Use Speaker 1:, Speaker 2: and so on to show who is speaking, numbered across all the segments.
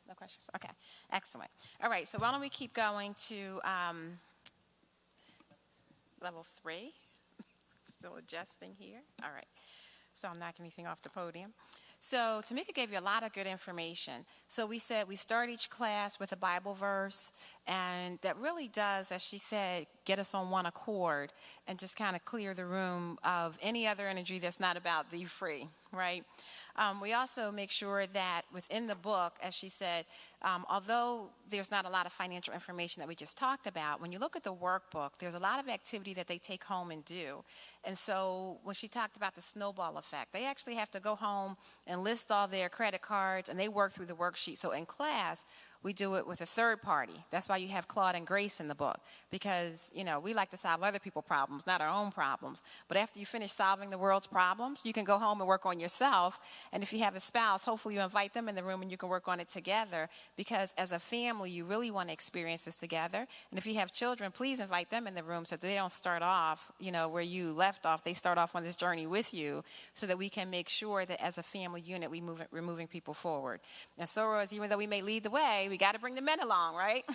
Speaker 1: No questions? Okay, excellent. All right, so why don't we keep going to level 3. Still adjusting here. All right, so I'm knocking anything off the podium. So Tamika gave you a lot of good information. So we said we start each class with a Bible verse, and that really does, as she said, get us on one accord and just kind of clear the room of any other energy that's not about dfree, right? We also make sure that within the book, as she said, although there's not a lot of financial information that we just talked about, when you look at the workbook, there's a lot of activity that they take home and do. And so when she talked about the snowball effect, they actually have to go home and list all their credit cards, and they work through the worksheet. So in class, we do it with a third party. That's why you have Claude and Grace in the book, because, you know, we like to solve other people's problems, not our own problems. But after you finish solving the world's problems, you can go home and work on yourself. And if you have a spouse, hopefully you invite them in the room and you can work on it together, because as a family, you really want to experience this together. And if you have children, please invite them in the room so that they don't start off, you know, where you left off. They start off on this journey with you, so that we can make sure that as a family unit, we're moving people forward. And sorors, even though we may lead the way, we got to bring the men along, right?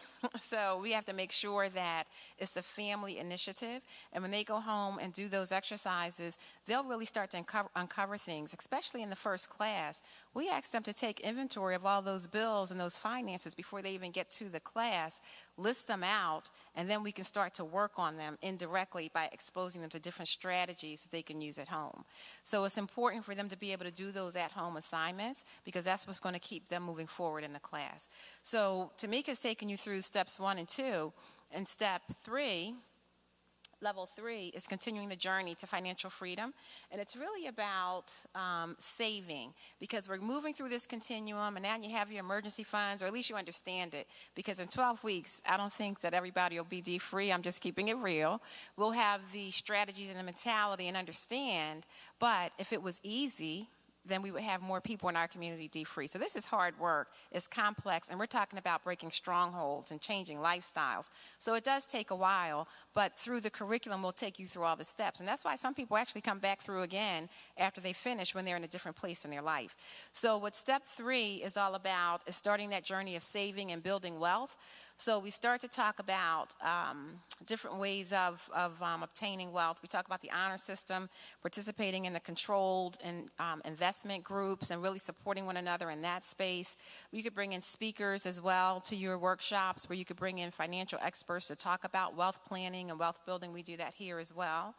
Speaker 1: So we have to make sure that it's a family initiative. And when they go home and do those exercises, they'll really start to uncover things, especially in the first class. We ask them to take inventory of all those bills and those finances before they even get to the class, list them out, and then we can start to work on them indirectly by exposing them to different strategies that they can use at home. So it's important for them to be able to do those at-home assignments, because that's what's going to keep them moving forward in the class. So Tamika's taken you through steps 1 and 2, and step 3, level 3, is continuing the journey to financial freedom. And it's really about saving, because we're moving through this continuum, and now you have your emergency funds, or at least you understand it, because in 12 weeks, I don't think that everybody will be D-free. I'm just keeping it real. We'll have the strategies and the mentality and understand, but if it was easy, then we would have more people in our community D-free. So this is hard work. It's complex, and we're talking about breaking strongholds and changing lifestyles. So it does take a while, but through the curriculum, we'll take you through all the steps. And that's why some people actually come back through again after they finish, when they're in a different place in their life. So what step 3 is all about is starting that journey of saving and building wealth. So we start to talk about different ways of obtaining wealth. We talk about the honor system, participating in the controlled and investment groups, and really supporting one another in that space. You could bring in speakers as well to your workshops, where you could bring in financial experts to talk about wealth planning and wealth building. We do that here as well.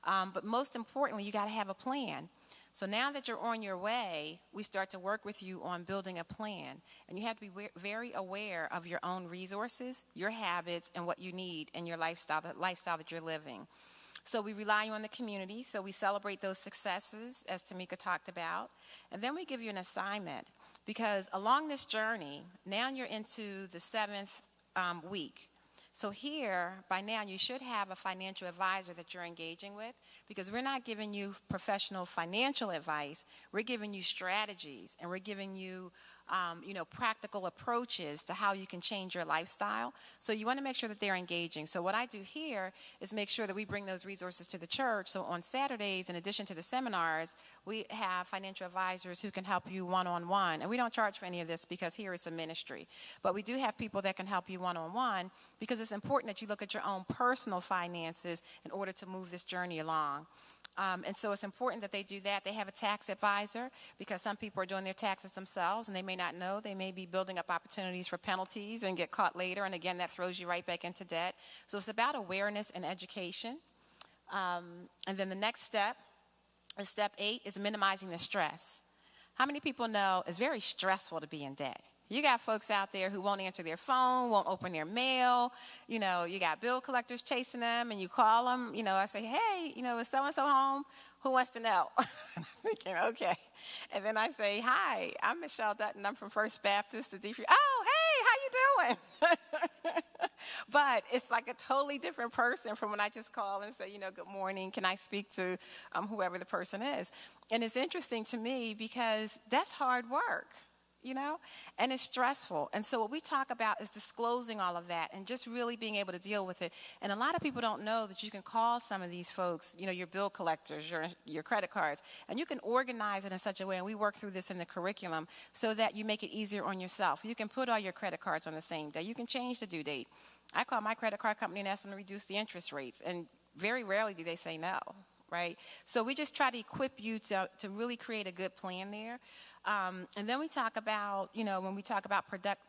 Speaker 1: But most importantly, you got to have a plan. So now that you're on your way, we start to work with you on building a plan. And you have to be very aware of your own resources, your habits, and what you need in your lifestyle, the lifestyle that you're living. So we rely on the community. So we celebrate those successes, as Tamika talked about. And then we give you an assignment, because along this journey, now you're into the 7th week. So here, by now, you should have a financial advisor that you're engaging with, because we're not giving you professional financial advice. We're giving you strategies, and we're giving you, practical approaches to how you can change your lifestyle. So you want to make sure that they're engaging. So what I do here is make sure that we bring those resources to the church. So on Saturdays, in addition to the seminars, we have financial advisors who can help you one-on-one. And we don't charge for any of this, because here is a ministry. But we do have people that can help you one-on-one, because it's important that you look at your own personal finances in order to move this journey along. And so it's important that they do that. They have a tax advisor, because some people are doing their taxes themselves and they may not know. They may be building up opportunities for penalties and get caught later. And again, that throws you right back into debt. So it's about awareness and education. And then the next step, step 8, is minimizing the stress. How many people know it's very stressful to be in debt? You got folks out there who won't answer their phone, won't open their mail. You got bill collectors chasing them, and you call them. I say, hey, is so-and-so home? Who wants to know? I'm thinking, okay. And then I say, hi, I'm Michelle Dutton. I'm from First Baptist, the D-free. Oh, hey, how you doing? But it's like a totally different person from when I just call and say, good morning. Can I speak to whoever the person is? And it's interesting to me, because that's hard work. and it's stressful. And so what we talk about is disclosing all of that and just really being able to deal with it. And a lot of people don't know that you can call some of these folks, your bill collectors, your credit cards, and you can organize it in such a way, and we work through this in the curriculum, so that you make it easier on yourself. You can put all your credit cards on the same day. You can change the due date. I call my credit card company and ask them to reduce the interest rates, and very rarely do they say no, right? So we just try to equip you to really create a good plan there. And then we talk about, when we talk about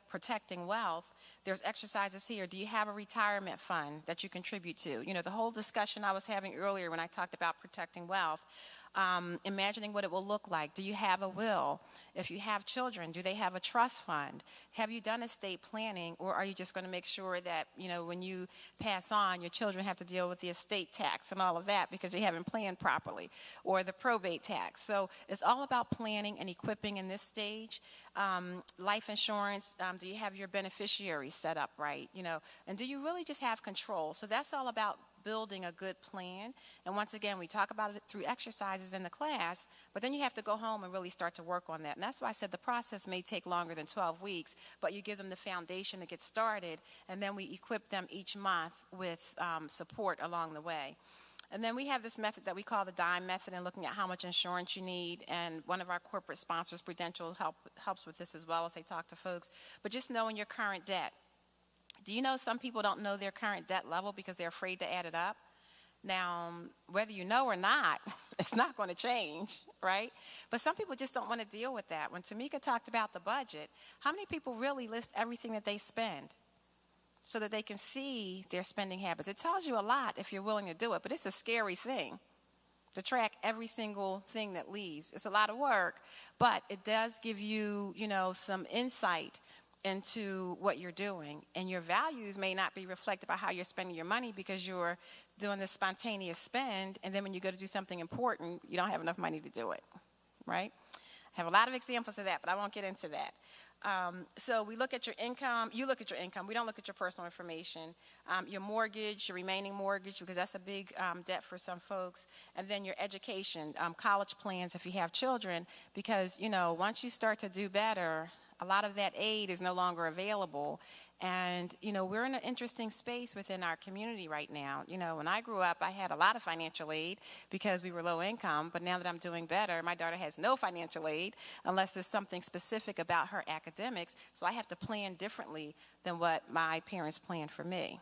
Speaker 1: protecting wealth, there's exercises here. Do you have a retirement fund that you contribute to? The whole discussion I was having earlier when I talked about protecting wealth, imagining what it will look like. Do you have a will? If you have children, do they have a trust fund? Have you done estate planning, or are you just going to make sure that, when you pass on, your children have to deal with the estate tax and all of that because you haven't planned properly, or the probate tax? So it's all about planning and equipping in this stage. Life insurance, do you have your beneficiaries set up right? And do you really just have control? So that's all about building a good plan. And once again, we talk about it through exercises in the class, but then you have to go home and really start to work on that. And that's why I said the process may take longer than 12 weeks, but you give them the foundation to get started, and then we equip them each month with support along the way. And then we have this method that we call the DIME method, and looking at how much insurance you need. And one of our corporate sponsors, Prudential, helps with this as well as they talk to folks. But just knowing your current debt. Do you know some people don't know their current debt level because they're afraid to add it up? Now, whether you know or not, it's not going to change, right? But some people just don't want to deal with that. When Tamika talked about the budget, how many people really list everything that they spend so that they can see their spending habits? It tells you a lot if you're willing to do it, but it's a scary thing to track every single thing that leaves. It's a lot of work, but it does give you, some insight into what you're doing. And your values may not be reflected by how you're spending your money because you're doing this spontaneous spend, and then when you go to do something important, you don't have enough money to do it, right? I have a lot of examples of that, but I won't get into that. So we look at your income. You look at your income. We don't look at your personal information. Your mortgage, your remaining mortgage, because that's a big debt for some folks. And then your education, college plans if you have children, because, once you start to do better, a lot of that aid is no longer available. And, we're in an interesting space within our community right now. When I grew up, I had a lot of financial aid because we were low income. But now that I'm doing better, my daughter has no financial aid unless there's something specific about her academics. So I have to plan differently than what my parents planned for me,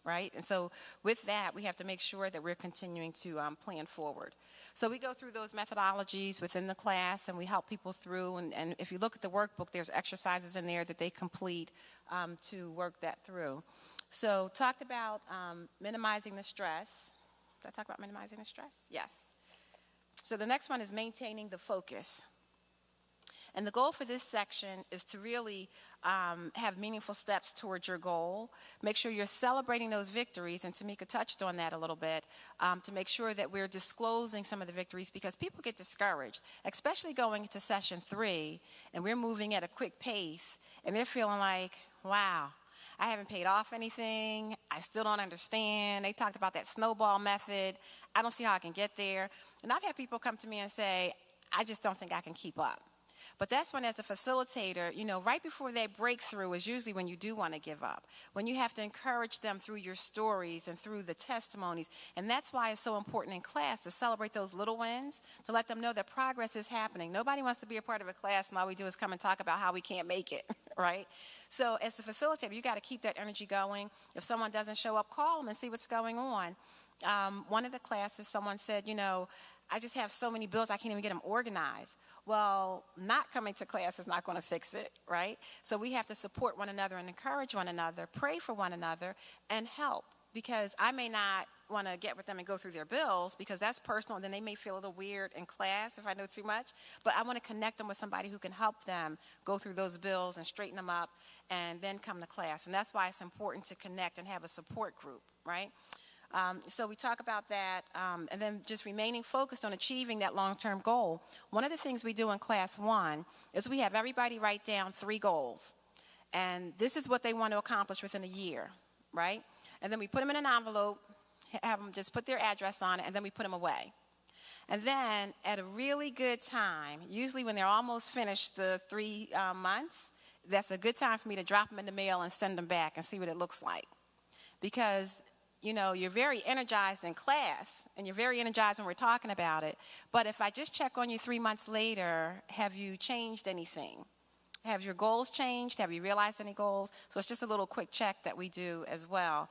Speaker 1: right? And so with that, we have to make sure that we're continuing to plan forward. So we go through those methodologies within the class, and we help people through. And if you look at the workbook, there's exercises in there that they complete to work that through. So talked about minimizing the stress. Did I talk about minimizing the stress? Yes. So the next one is maintaining the focus. And the goal for this section is to really have meaningful steps towards your goal. Make sure you're celebrating those victories, and Tamika touched on that a little bit, to make sure that we're disclosing some of the victories, because people get discouraged, especially going into session 3, and we're moving at a quick pace, and they're feeling like, wow, I haven't paid off anything. I still don't understand. They talked about that snowball method. I don't see how I can get there. And I've had people come to me and say, I just don't think I can keep up. But that's when, as a facilitator, right before that breakthrough is usually when you do want to give up, when you have to encourage them through your stories and through the testimonies. And that's why it's so important in class to celebrate those little wins, to let them know that progress is happening. Nobody wants to be a part of a class and all we do is come and talk about how we can't make it, right? So as the facilitator, you got to keep that energy going. If someone doesn't show up, call them and see what's going on. One of the classes, someone said, I just have so many bills, I can't even get them organized. Well, not coming to class is not going to fix it, right? So we have to support one another and encourage one another, pray for one another, and help. Because I may not want to get with them and go through their bills because that's personal, and then they may feel a little weird in class if I know too much. But I want to connect them with somebody who can help them go through those bills and straighten them up and then come to class. And that's why it's important to connect and have a support group, right? So we talk about that, and then just remaining focused on achieving that long-term goal. One of the things we do in class 1 is we have everybody write down 3 goals. And this is what they want to accomplish within a year, right? And then we put them in an envelope, have them just put their address on it, and then we put them away. And then at a really good time, usually when they're almost finished the 3 months, that's a good time for me to drop them in the mail and send them back and see what it looks like. Because, you're very energized in class and you're very energized when we're talking about it. But if I just check on you 3 months later, have you changed anything? Have your goals changed? Have you realized any goals? So it's just a little quick check that we do as well.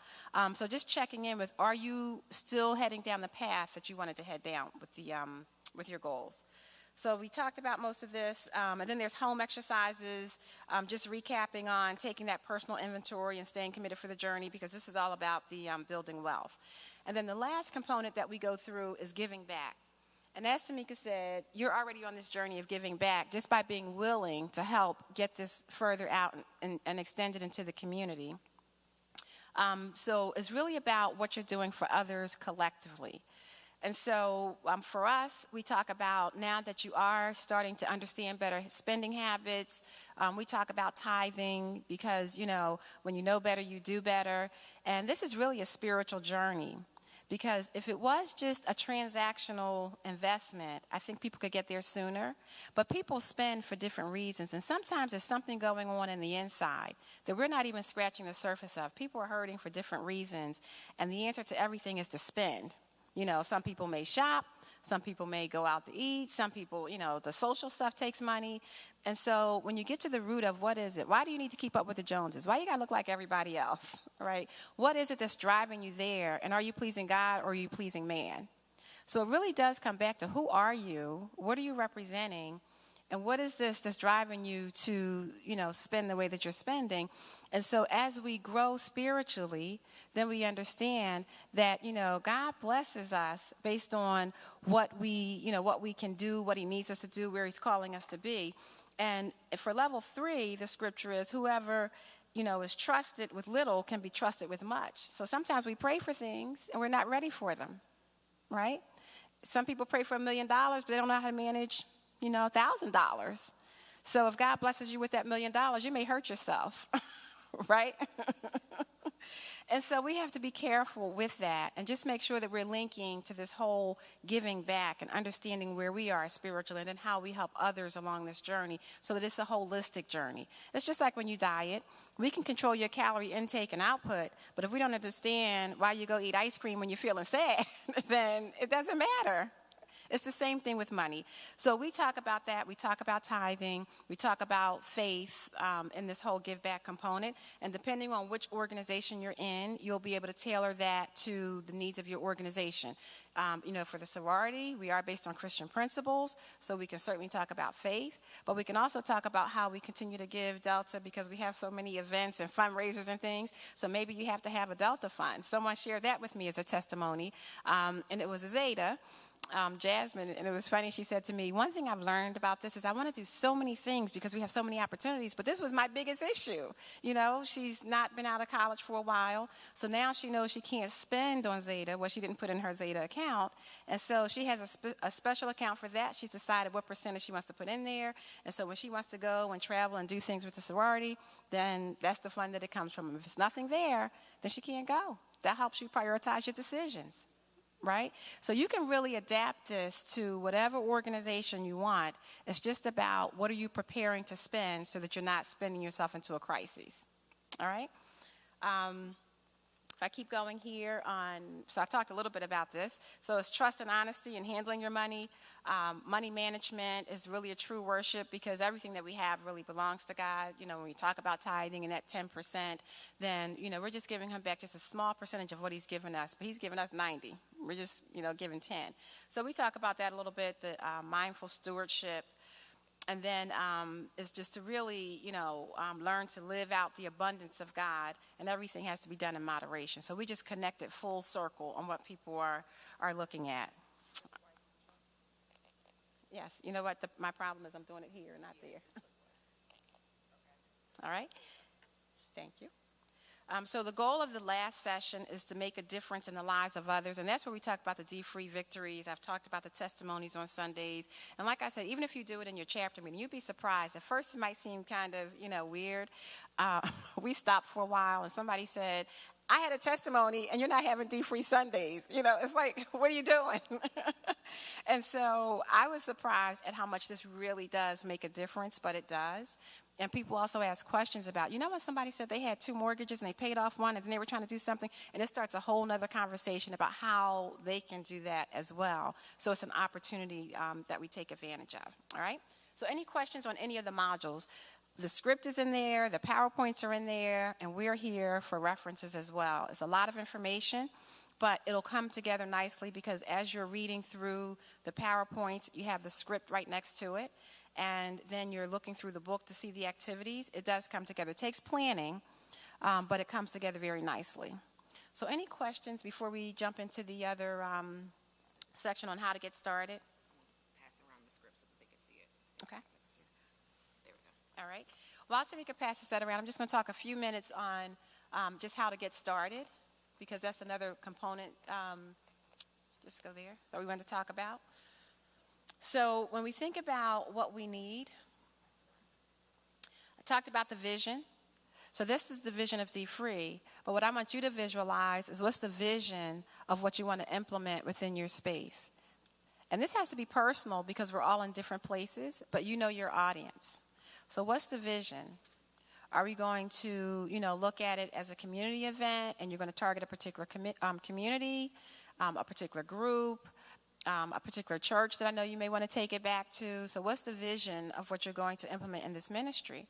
Speaker 1: So just checking in with, are you still heading down the path that you wanted to head down with your goals? So we talked about most of this. And then there's home exercises, just recapping on taking that personal inventory and staying committed for the journey, because this is all about the building wealth. And then the last component that we go through is giving back. And as Tamika said, you're already on this journey of giving back just by being willing to help get this further out and extend it into the community. So it's really about what you're doing for others collectively. And so for us, we talk about, now that you are starting to understand better spending habits, we talk about tithing because, when you know better, you do better. And this is really a spiritual journey. Because if it was just a transactional investment, I think people could get there sooner. But people spend for different reasons. And sometimes there's something going on in the inside that we're not even scratching the surface of. People are hurting for different reasons. And the answer to everything is to spend. Some people may shop. Some people may go out to eat. Some people, the social stuff takes money. And so when you get to the root of what is it, why do you need to keep up with the Joneses? Why you got to look like everybody else, right? What is it that's driving you there? And are you pleasing God or are you pleasing man? So it really does come back to, who are you? What are you representing? And what is this that's driving you to, spend the way that you're spending? And so as we grow spiritually, then we understand that, God blesses us based on what we can do, what he needs us to do, where he's calling us to be. And for level 3, the scripture is, whoever, is trusted with little can be trusted with much. So sometimes we pray for things and we're not ready for them, right? Some people pray for $1 million, but they don't know how to manage $1,000. So if God blesses you with that $1 million, you may hurt yourself, right? And so we have to be careful with that and just make sure that we're linking to this whole giving back and understanding where we are spiritually and then how we help others along this journey so that it's a holistic journey. It's just like when you diet. We can control your calorie intake and output, but if we don't understand why you go eat ice cream when you're feeling sad, then it doesn't matter. It's the same thing with money. So we talk about that. We talk about tithing. We talk about faith in this whole give back component. And depending on which organization you're in, you'll be able to tailor that to the needs of your organization. For the sorority, we are based on Christian principles, so we can certainly talk about faith. But we can also talk about how we continue to give Delta because we have so many events and fundraisers and things. So maybe you have to have a Delta fund. Someone shared that with me as a testimony, and it was a Zeta. Jasmine, and it was funny, she said to me, one thing I've learned about this is I want to do so many things because we have so many opportunities, but this was my biggest issue. She's not been out of college for a while, so now she knows she can't spend on Zeta what she didn't put in her Zeta account, and so she has a special account for that. She's decided what percentage she wants to put in there, and so when she wants to go and travel and do things with the sorority, then that's the fund that it comes from. If it's nothing there, then she can't go. That helps you prioritize your decisions. Right? So you can really adapt this to whatever organization you want. It's just about what are you preparing to spend so that you're not spending yourself into a crisis. All right? If I keep going here so I talked a little bit about this. So it's trust and honesty in handling your money. Money management is really a true worship because everything that we have really belongs to God. When we talk about tithing and that 10%, then, we're just giving him back just a small percentage of what he's given us. But he's given us 90. We're just, giving 10. So we talk about that a little bit, the mindful stewardship. And then it's just to really, learn to live out the abundance of God, and everything has to be done in moderation. So we just connected full circle on what people are looking at. Yes, you know what? My problem is I'm doing it here, not there. All right. Thank you. So the goal of the last session is to make a difference in the lives of others, and that's where we talk about the dfree victories. I've talked about the testimonies on Sundays, and like I said, even if you do it in your chapter meeting, you'd be surprised. At first it might seem kind of, weird. We stopped for a while, and somebody said, I had a testimony, and you're not having D-free Sundays. It's like, what are you doing? And so I was surprised at how much this really does make a difference, but it does. And people also ask questions about, when somebody said they had 2 mortgages and they paid off one and then they were trying to do something, and it starts a whole nother conversation about how they can do that as well. So it's an opportunity that we take advantage of, all right? So any questions on any of the modules? The script is in there, the PowerPoints are in there, and we're here for references as well. It's a lot of information, but it'll come together nicely because as you're reading through the PowerPoints, you have the script right next to it, and then you're looking through the book to see the activities. It does come together. It takes planning, but it comes together very nicely. So any questions before we jump into the other section on how to get started?
Speaker 2: Pass around the script so that they can see it.
Speaker 1: Okay. All right. While Tamika passes that around, I'm just going to talk a few minutes on just how to get started, because that's another component, just go there, that we wanted to talk about. So when we think about what we need, I talked about the vision. So this is the vision of dfree, but what I want you to visualize is what's the vision of what you want to implement within your space. And this has to be personal because we're all in different places, but you know your audience. So what's the vision? Are we going to, look at it as a community event, and you're going to target a particular community, a particular group, a particular church that I know you may want to take it back to? So what's the vision of what you're going to implement in this ministry?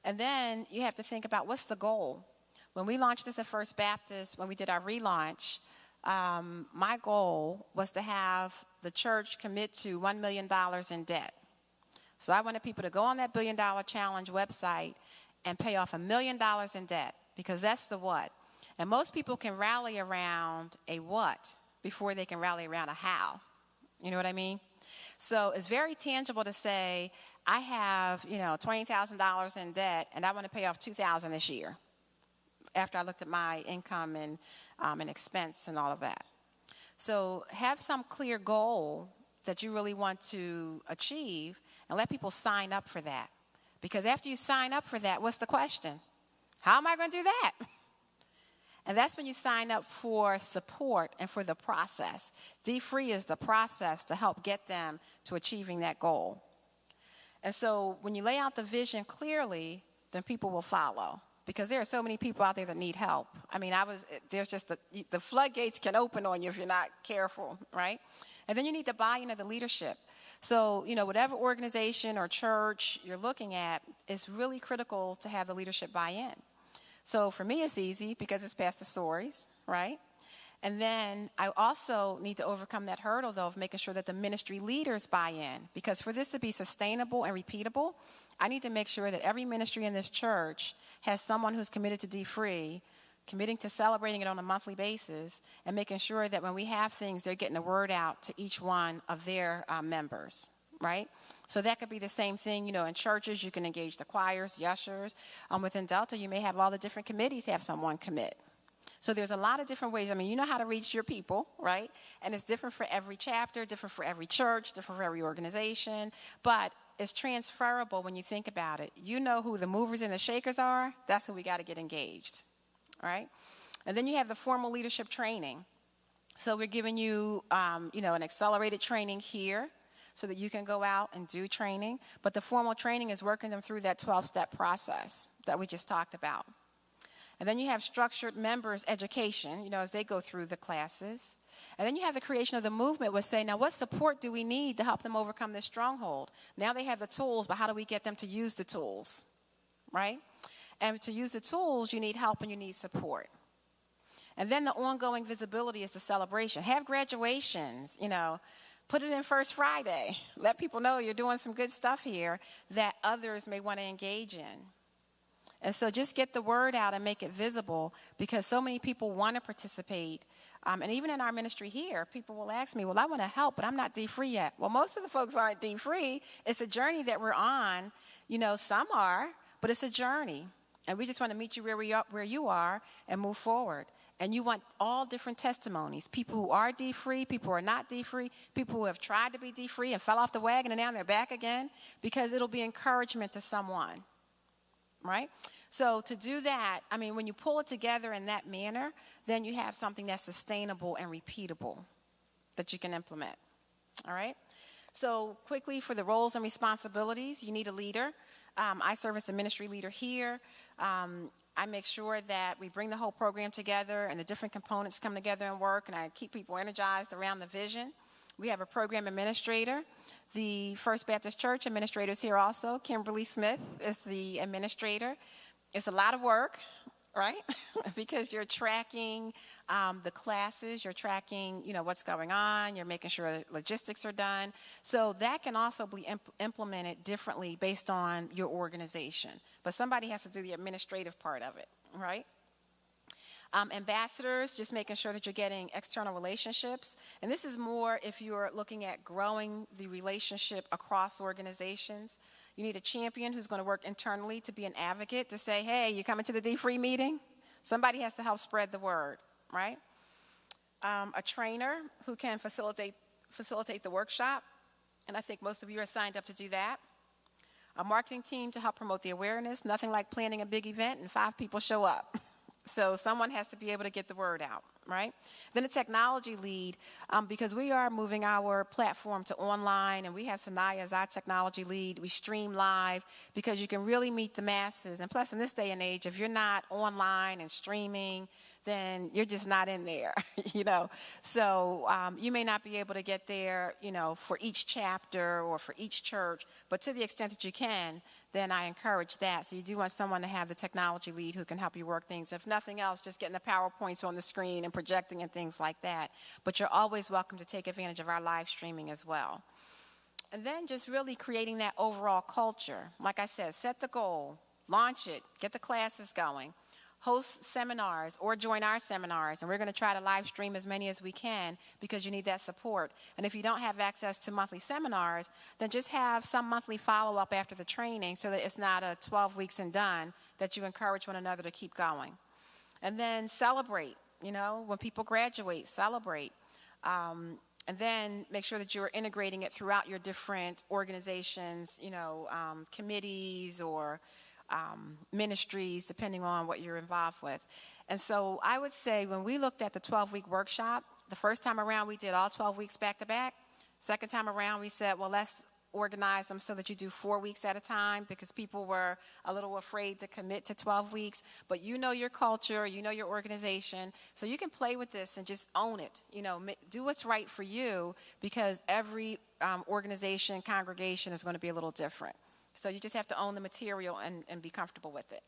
Speaker 1: And then you have to think about what's the goal. When we launched this at First Baptist, when we did our relaunch, my goal was to have the church commit to $1 million in debt. So I wanted people to go on that $1 Billion Challenge website and pay off $1 million in debt, because that's the what. And most people can rally around a what before they can rally around a how. You know what I mean? So it's very tangible to say, I have, $20,000 in debt, and I want to pay off $2,000 this year, after I looked at my income and expense and all of that. So have some clear goal that you really want to achieve, and let people sign up for that. Because after you sign up for that, what's the question? How am I going to do that? And that's when you sign up for support and for the process. dfree is the process to help get them to achieving that goal. And so when you lay out the vision clearly, then people will follow. Because there are so many people out there that need help. I mean, there's just the floodgates can open on you if you're not careful, right? And then you need the buy-in of the leadership. So, whatever organization or church you're looking at, it's really critical to have the leadership buy in. So for me, it's easy because it's Pastor Stories, right? And then I also need to overcome that hurdle, though, of making sure that the ministry leaders buy in. Because for this to be sustainable and repeatable, I need to make sure that every ministry in this church has someone who's committed to dfree, committing to celebrating it on a monthly basis, and making sure that when we have things, they're getting the word out to each one of their members, right? So that could be the same thing, in churches, you can engage the choirs, the ushers. Within Delta, you may have all the different committees have someone commit. So there's a lot of different ways. I mean, you know how to reach your people, right? And it's different for every chapter, different for every church, different for every organization, but it's transferable when you think about it. You know who the movers and the shakers are, that's who we got to get engaged. Right? And then you have the formal leadership training. So we're giving you, an accelerated training here so that you can go out and do training. But the formal training is working them through that 12-step process that we just talked about. And then you have structured members education, as they go through the classes. And then you have the creation of the movement, which say, now what support do we need to help them overcome this stronghold? Now they have the tools, but how do we get them to use the tools, right? And to use the tools, you need help and you need support. And then the ongoing visibility is the celebration. Have graduations, put it in First Friday. Let people know you're doing some good stuff here that others may want to engage in. And so just get the word out and make it visible, because so many people want to participate. And even in our ministry here, people will ask me, well, I want to help, but I'm not dfree yet. Well, most of the folks aren't dfree. It's a journey that we're on. Some are, but it's a journey. And we just want to meet you where you are and move forward. And you want all different testimonies. People who are dfree, people who are not dfree, people who have tried to be dfree and fell off the wagon and now they're back again, because it'll be encouragement to someone, right? So to do that, I mean, when you pull it together in that manner, then you have something that's sustainable and repeatable that you can implement. All right? So quickly, for the roles and responsibilities, you need a leader. I serve as the ministry leader here. I make sure that we bring the whole program together and the different components come together and work, and I keep people energized around the vision. We have a program administrator. The First Baptist Church administrator is here also. Kimberly Smith is the administrator. It's a lot of work, right? Because you're tracking the classes, you're tracking, what's going on, you're making sure that logistics are done. So that can also be implemented differently based on your organization. But somebody has to do the administrative part of it, right? Ambassadors, just making sure that you're getting external relationships. And this is more if you're looking at growing the relationship across organizations. You need a champion who's going to work internally to be an advocate, to say, hey, you coming to the dfree meeting? Somebody has to help spread the word, right? A trainer who can facilitate the workshop. And I think most of you are signed up to do that. A marketing team to help promote the awareness. Nothing like planning a big event and 5 people show up. So someone has to be able to get the word out, right? Then a technology lead, because we are moving our platform to online, and we have Sanaya as our technology lead. We stream live because you can really meet the masses. And plus, in this day and age, if you're not online and streaming, then you're just not in there, So you may not be able to get there, for each chapter or for each church, but to the extent that you can, then I encourage that. So you do want someone to have the technology lead who can help you work things. If nothing else, just getting the PowerPoints on the screen and projecting and things like that. But you're always welcome to take advantage of our live streaming as well. And then just really creating that overall culture. Like I said, set the goal, launch it, get the classes going. Host seminars or join our seminars, and we're going to try to live stream as many as we can because you need that support. And if you don't have access to monthly seminars, then just have some monthly follow-up after the training so that it's not a 12 weeks and done, that you encourage one another to keep going. And then celebrate, when people graduate, celebrate. And then make sure that you're integrating it throughout your different organizations, committees or ministries, depending on what you're involved with. And so I would say when we looked at the 12-week workshop, the first time around we did all 12 weeks back to back. Second time around we said, well, let's organize them so that you do 4 weeks at a time, because people were a little afraid to commit to 12 weeks. But you know your culture, you know your organization, so you can play with this and just own it. Do what's right for you, because every organization, congregation is going to be a little different. So you just have to own the material and be comfortable with it.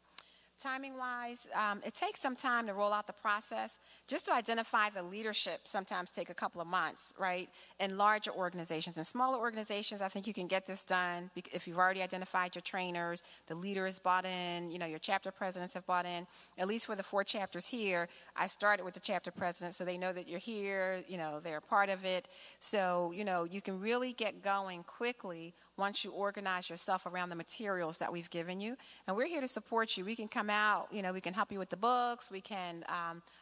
Speaker 1: Timing-wise, it takes some time to roll out the process. Just to identify the leadership sometimes take a couple of months, right? In larger organizations. In smaller organizations, I think you can get this done if you've already identified your trainers, the leader is bought in, your chapter presidents have bought in. At least for the 4 chapters here, I started with the chapter president so they know that you're here, they're a part of it. So, you can really get going quickly once you organize yourself around the materials that we've given you. And we're here to support you. We can come out, we can help you with the books. We can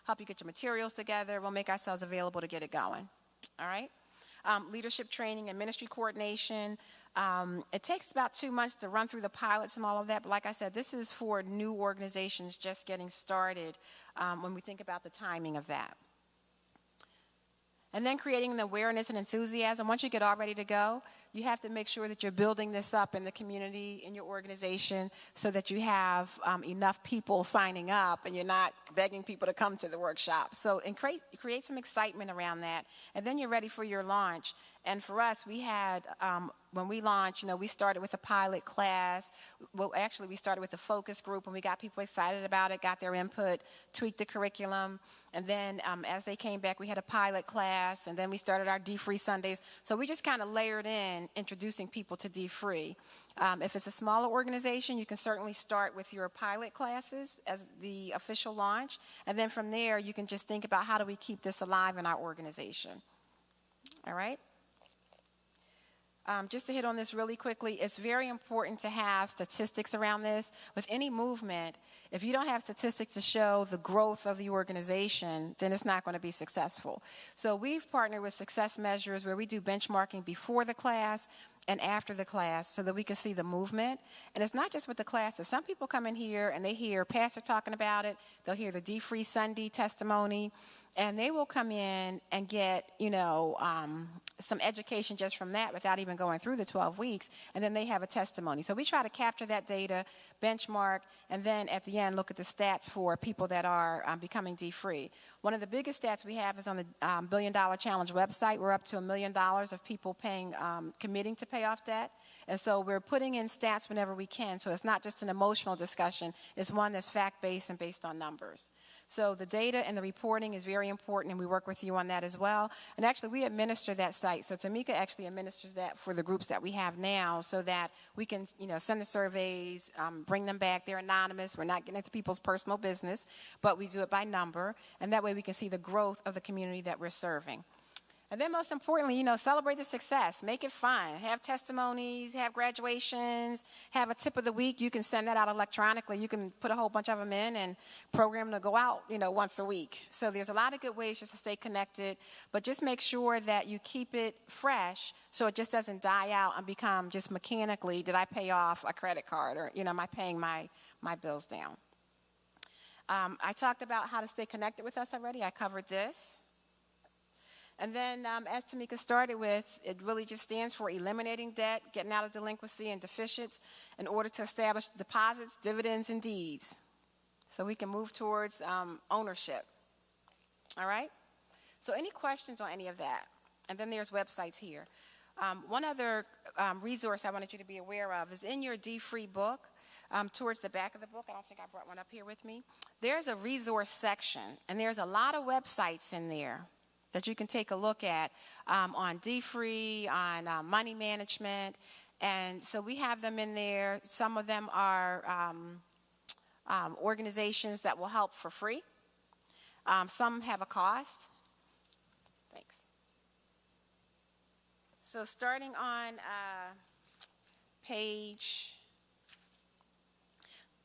Speaker 1: help you get your materials together. We'll make ourselves available to get it going. All right? Leadership training and ministry coordination. It takes about 2 months to run through the pilots and all of that. But like I said, this is for new organizations just getting started when we think about the timing of that. And then creating the awareness and enthusiasm. Once you get all ready to go, you have to make sure that you're building this up in the community, in your organization, so that you have enough people signing up and you're not begging people to come to the workshop. So create some excitement around that. And then you're ready for your launch. And for us, we had, when we launched, we started with a pilot class. Well, actually, we started with a focus group, and we got people excited about it, got their input, tweaked the curriculum. And then as they came back, we had a pilot class, and then we started our dfree Sundays. So we just kind of layered in introducing people to dfree. If it's a smaller organization, you can certainly start with your pilot classes as the official launch. And then from there, you can just think about how do we keep this alive in our organization. All right? Just to hit on this really quickly, it's very important to have statistics around this. With any movement, if you don't have statistics to show the growth of the organization, then it's not going to be successful. So we've partnered with success measures where we do benchmarking before the class and after the class so that we can see the movement. And it's not just with the classes. Some people come in here and they hear pastor talking about it. They'll hear the dfree Sunday testimony, and they will come in and get, some education just from that without even going through the 12 weeks, and then they have a testimony. So we try to capture that data, benchmark, and then at the end look at the stats for people that are becoming dfree. One of the biggest stats we have is on the $1 Billion Challenge website. We're up to $1 million of people committing to pay off debt. And so we're putting in stats whenever we can. So it's not just an emotional discussion. It's one that's fact-based and based on numbers. So the data and the reporting is very important, and we work with you on that as well. And actually, we administer that site. So Tamika actually administers that for the groups that we have now so that we can, send the surveys, bring them back. They're anonymous. We're not getting into people's personal business, but we do it by number. And that way we can see the growth of the community that we're serving. And then most importantly, celebrate the success. Make it fun. Have testimonies, have graduations, have a tip of the week. You can send that out electronically. You can put a whole bunch of them in and program them to go out, once a week. So there's a lot of good ways just to stay connected, but just make sure that you keep it fresh so it just doesn't die out and become just mechanically, did I pay off a credit card or, am I paying my bills down? I talked about how to stay connected with us already. I covered this. And then, as Tamika started with, it really just stands for eliminating debt, getting out of delinquency and deficiencies in order to establish deposits, dividends, and deeds. So we can move towards ownership. All right? So any questions on any of that? And then there's websites here. One other resource I wanted you to be aware of is in your dfree book. Towards the back of the book, I don't think I brought one up here with me. There's a resource section, and there's a lot of websites in there that you can take a look at on dfree, on money management. And so we have them in there. Some of them are organizations that will help for free. Some have a cost. Thanks. So starting on page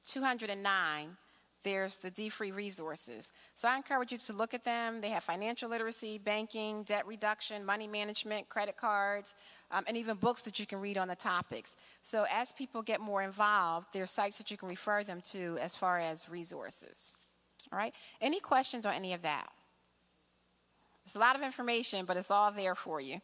Speaker 1: 209, there's the dfree resources. So I encourage you to look at them. They have financial literacy, banking, debt reduction, money management, credit cards, and even books that you can read on the topics. So as people get more involved, there's sites that you can refer them to as far as resources. All right? Any questions on any of that? It's a lot of information, but it's all there for you.